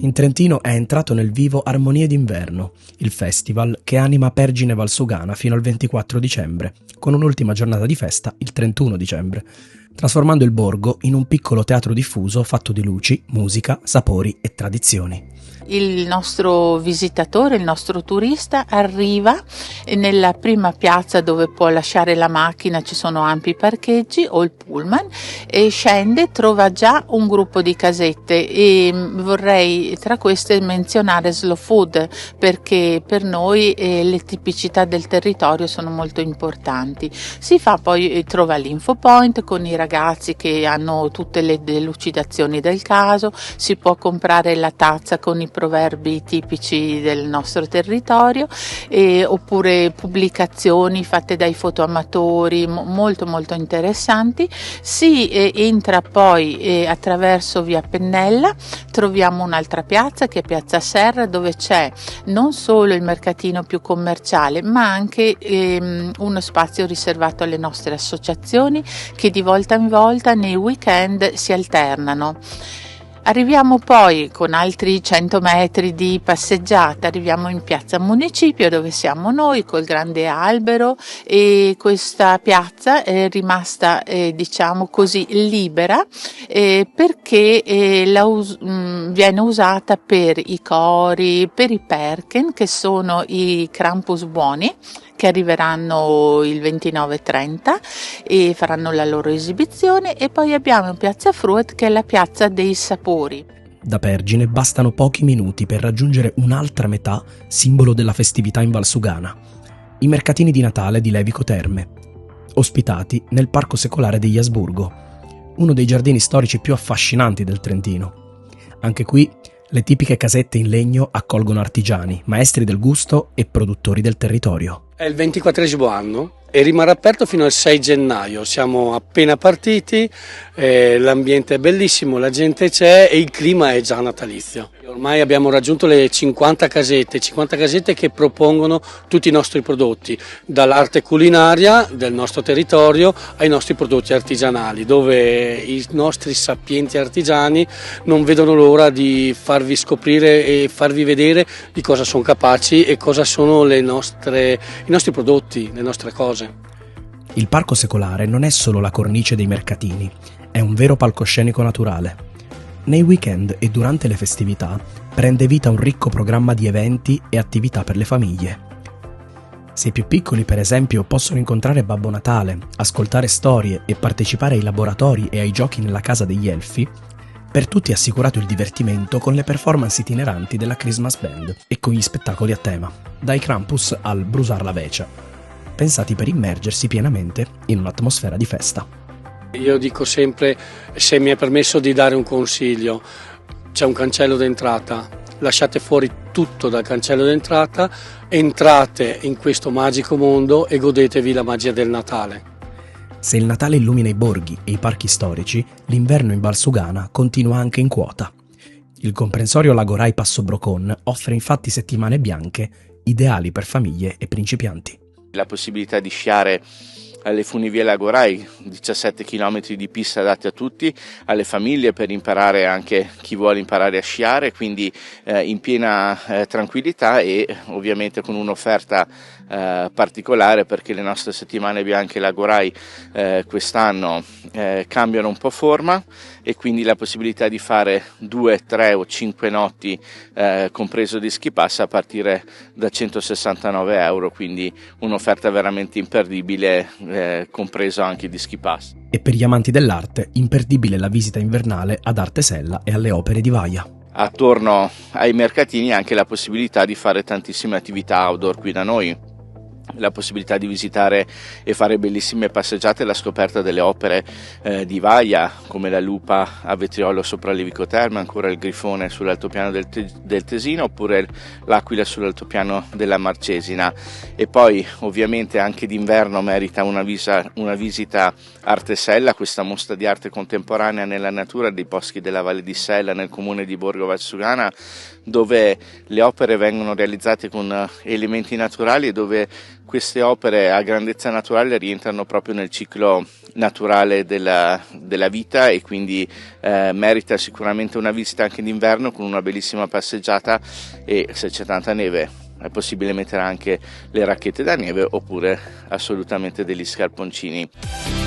In Trentino è entrato nel vivo Armonie d'inverno, il festival che anima Pergine Valsugana fino al 24 dicembre, con un'ultima giornata di festa il 31 dicembre, trasformando il borgo in un piccolo teatro diffuso fatto di luci, musica, sapori e tradizioni. Il nostro visitatore, il nostro turista arriva nella prima piazza dove può lasciare la macchina, ci sono ampi parcheggi o il pullman, e scende, trova già un gruppo di casette, e vorrei tra queste menzionare Slow Food, perché per noi le tipicità del territorio sono molto importanti. Si fa poi, trova l'Info Point con i ragazzi che hanno tutte le delucidazioni del caso, si può comprare la tazza con i proverbi tipici del nostro territorio, oppure pubblicazioni fatte dai fotoamatori molto molto interessanti. Si entra poi attraverso via Pennella, troviamo un'altra piazza che è Piazza Serra, dove c'è non solo il mercatino più commerciale ma anche uno spazio riservato alle nostre associazioni che di volta in volta nei weekend si alternano. Arriviamo poi con altri 100 metri di passeggiata, arriviamo in piazza Municipio dove siamo noi col grande albero, e questa piazza è rimasta diciamo così libera perché viene usata per i cori, per i Perken, che sono i Krampus buoni, che arriveranno il 29-30 e faranno la loro esibizione, e poi abbiamo Piazza Fruet che è la piazza dei sapori. Da Pergine bastano pochi minuti per raggiungere un'altra metà, simbolo della festività in Valsugana, i mercatini di Natale di Levico Terme, ospitati nel Parco Secolare degli Asburgo, uno dei giardini storici più affascinanti del Trentino. Anche qui le tipiche casette in legno accolgono artigiani, maestri del gusto e produttori del territorio. È il 24esimo anno e rimarrà aperto fino al 6 gennaio. Siamo appena partiti, l'ambiente è bellissimo, la gente c'è e il clima è già natalizio. Ormai abbiamo raggiunto le 50 casette che propongono tutti i nostri prodotti, dall'arte culinaria del nostro territorio ai nostri prodotti artigianali, dove i nostri sapienti artigiani non vedono l'ora di farvi scoprire e farvi vedere di cosa sono capaci e cosa sono i nostri prodotti, le nostre cose. Il Parco Secolare non è solo la cornice dei mercatini, è un vero palcoscenico naturale. Nei weekend e durante le festività prende vita un ricco programma di eventi e attività per le famiglie. Se i più piccoli, per esempio, possono incontrare Babbo Natale, ascoltare storie e partecipare ai laboratori e ai giochi nella Casa degli Elfi, per tutti è assicurato il divertimento con le performance itineranti della Christmas Band e con gli spettacoli a tema, dai Krampus al Brusar la Vecia, pensati per immergersi pienamente in un'atmosfera di festa. Io dico sempre, se mi è permesso di dare un consiglio, c'è un cancello d'entrata, lasciate fuori tutto dal cancello d'entrata, entrate in questo magico mondo e godetevi la magia del Natale. Se il Natale illumina i borghi e i parchi storici, l'inverno in Valsugana continua anche in quota. Il comprensorio Lagorai Passo Brocon offre infatti settimane bianche ideali per famiglie e principianti. La possibilità di sciare alle funivie Lagorai, 17 km di pista adatti a tutti, alle famiglie per imparare anche chi vuole imparare a sciare, quindi in piena tranquillità e ovviamente con un'offerta particolare, perché le nostre settimane bianche Lagorai quest'anno cambiano un po' forma, e quindi la possibilità di fare 2, 3 o 5 notti compreso di ski pass a partire da 169 euro, quindi un'offerta veramente imperdibile, compreso anche di ski pass. E per gli amanti dell'arte, imperdibile la visita invernale ad Artesella e alle opere di Vaia. Attorno ai mercatini anche la possibilità di fare tantissime attività outdoor qui da noi, la possibilità di visitare e fare bellissime passeggiate alla scoperta delle opere di Vaia, come la lupa a vetriolo sopra Levico Terme, ancora il grifone sull'altopiano del Tesino, oppure l'aquila sull'altopiano della Marcesina. E poi ovviamente anche d'inverno merita una visita Artesella, questa mostra di arte contemporanea nella natura dei boschi della Valle di Sella nel comune di Borgo Valsugana, dove le opere vengono realizzate con elementi naturali e dove queste opere a grandezza naturale rientrano proprio nel ciclo naturale della vita, e quindi merita sicuramente una visita anche d'inverno con una bellissima passeggiata, e se c'è tanta neve è possibile mettere anche le racchette da neve oppure assolutamente degli scarponcini.